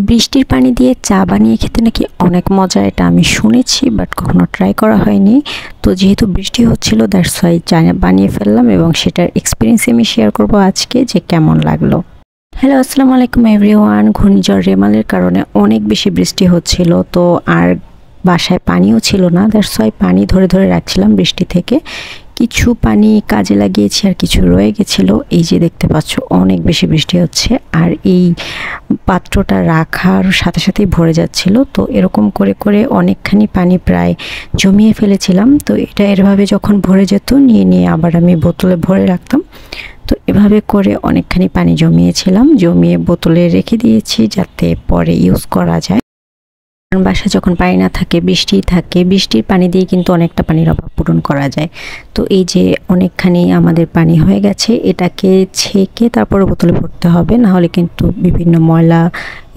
বৃষ্টির পানি দিয়ে চা বানিয়ে খেতে নাকি অনেক মজা, এটা আমি শুনেছি বাট কখনো ট্রাই করা হয়নি। তো যেহেতু বৃষ্টি হচ্ছিল দ্যাটস ওয়াই চা বানিয়ে ফেললাম এবং সেটার এক্সপিরিয়েন্স আমি শেয়ার করব আজকে যে কেমন লাগলো। হ্যালো, আসসালামু আলাইকুম এভরিওয়ান। ঘূর্ণিঝড় রেমালের কারণে অনেক বেশি বৃষ্টি হচ্ছিল, তো আর বাসায় পানিও ছিল না, দ্যাটস ওয়াই পানি ধরে ধরে রাখছিলাম বৃষ্টি থেকে। কিছু পানি কাজে লাগিয়েছি আর কিছু রয়ে গেছিলো। এই যে দেখতে পাচ্ছ অনেক বেশি বৃষ্টি হচ্ছে আর এই পাত্রটা রাখার সাথে সাথেই ভরে যাচ্ছিল। তো এরকম করে করে অনেকখানি পানি প্রায় জমিয়ে ফেলেছিলাম। তো এটা এভাবে যখন ভরে যেত নিয়ে নিয়ে আবার আমি বোতলে ভরে রাখতাম। তো এভাবে করে অনেকখানি পানি জমিয়েছিলাম, জমিয়ে বোতলে রেখে দিয়েছি যাতে পরে ইউজ করা যায়। বাসায় যখন পানি না থাকে, বৃষ্টি থাকে, বৃষ্টির পানি দিয়ে কিন্তু অনেকটা পানির অভাব পূরণ করা যায়। তো এই যে অনেকখানি আমাদের পানি হয়ে গেছে, এটাকে ছেঁকে তারপরে বোতলে ভরতে হবে, না হলে কিন্তু বিভিন্ন ময়লা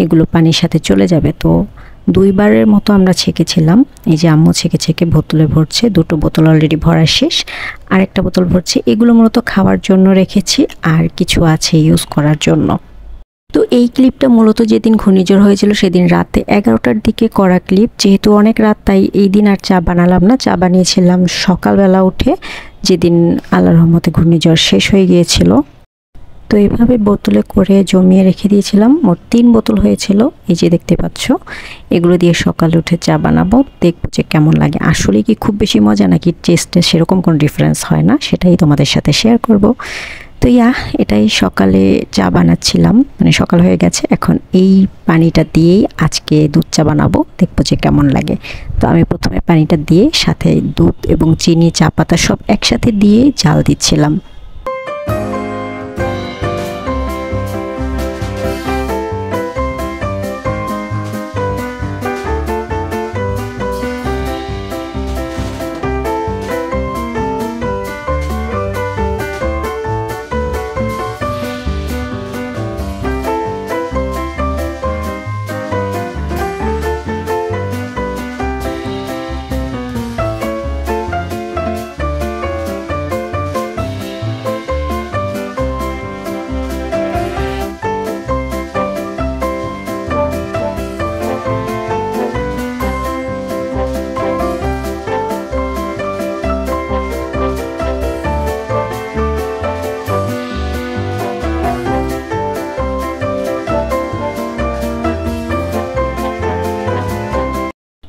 এগুলো পানির সাথে চলে যাবে। তো দুইবারের মতো আমরা ছেঁকেছিলাম। এই যে আম্মু ছেঁকে ছেঁকে বোতলে ভরছে, দুটো বোতল অলরেডি ভরা শেষ, আর একটা বোতল ভরছে। এগুলো মূলত খাওয়ার জন্য রেখেছি আর কিছু আছে ইউজ করার জন্য। তো এই ক্লিপটা মূলত যেদিন ঘূর্ণিঝড় হয়েছিল সেদিন রাতে 11টার দিকে করা ক্লিপ। যেহেতু অনেক রাত তাই এই দিন আর চা বানালাম না, চা বানিয়েছিলাম সকালবেলা উঠে, যেদিন আল্লাহর রহমতে ঘূর্ণিঝড় শেষ হয়ে গিয়েছিল। তো এইভাবে বোতলে করে জমিয়ে রেখে দিয়েছিলাম, মোট 3 বোতল হয়েছিল। এই যে দেখতে পাচ্ছ, এগুলো দিয়ে সকালে উঠে চা বানাবো, দেখবো যে কেমন লাগে। আসলে কি খুব বেশি মজা নাকি টেস্টে সেরকম কোনো ডিফারেন্স হয় না, সেটাই তোমাদের সাথে শেয়ার করব। তো এটাই সকালে চা বানাচ্ছিলাম, মানে সকাল হয়ে গেছে। এখন এই পানিটা দিয়েই আজকে দুধ চা বানাবো, দেখবো যে কেমন লাগে। তো আমি প্রথমে পানিটা দিয়ে সাথে দুধ এবং চিনি, চা পাতা সব একসাথে দিয়ে জাল দিচ্ছিলাম।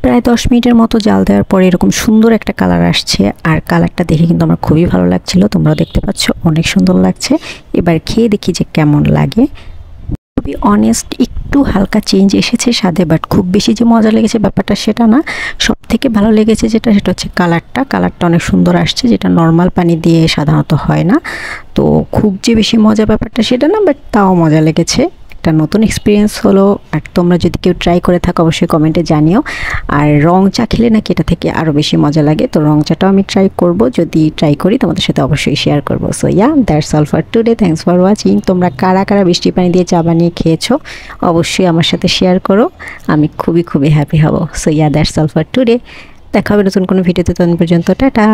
প্রায় 10 মিনিটের মতো জাল দেওয়ার পরে এরকম সুন্দর একটা কালার আসছে, আর কালারটা দেখে কিন্তু আমার খুবই ভালো লাগছিল। তোমরাও দেখতে পাচ্ছ অনেক সুন্দর লাগছে। এবার খেয়ে দেখি যে কেমন লাগে। খুবই অনেস্ট, একটু হালকা চেঞ্জ এসেছে স্বাদে, বাট খুব বেশি যে মজা লেগেছে ব্যাপারটা সেটা না। সব থেকে ভালো লেগেছে সেটা হচ্ছে কালারটা অনেক সুন্দর আসছে, যেটা নর্মাল পানি দিয়ে সাধারণত হয় না। তো খুব যে বেশি মজা ব্যাপারটা সেটা না, বাট তাও মজা লেগেছে। একটা নতুন এক্সপিরিয়েন্স হলো। আর তোমরা যদি কেউ ট্রাই করে থাকো অবশ্যই কমেন্টে জানিও। আর রং চা খেলে নাকি এটা থেকে আরও বেশি মজা লাগে, তো রং চাটাও আমি ট্রাই করব, যদি ট্রাই করি তোমাদের সাথে অবশ্যই শেয়ার করবো। So that's all for today, thanks for watching. তোমরা কারা কারা বৃষ্টি পানি দিয়ে চা বানিয়ে খেয়েছো অবশ্যই আমার সাথে শেয়ার করো, আমি খুবই খুবই হ্যাপি হব। So that's all for today, দেখা হবে নতুন কোনো ভিডিওতে। তখন পর্যন্ত টাটা।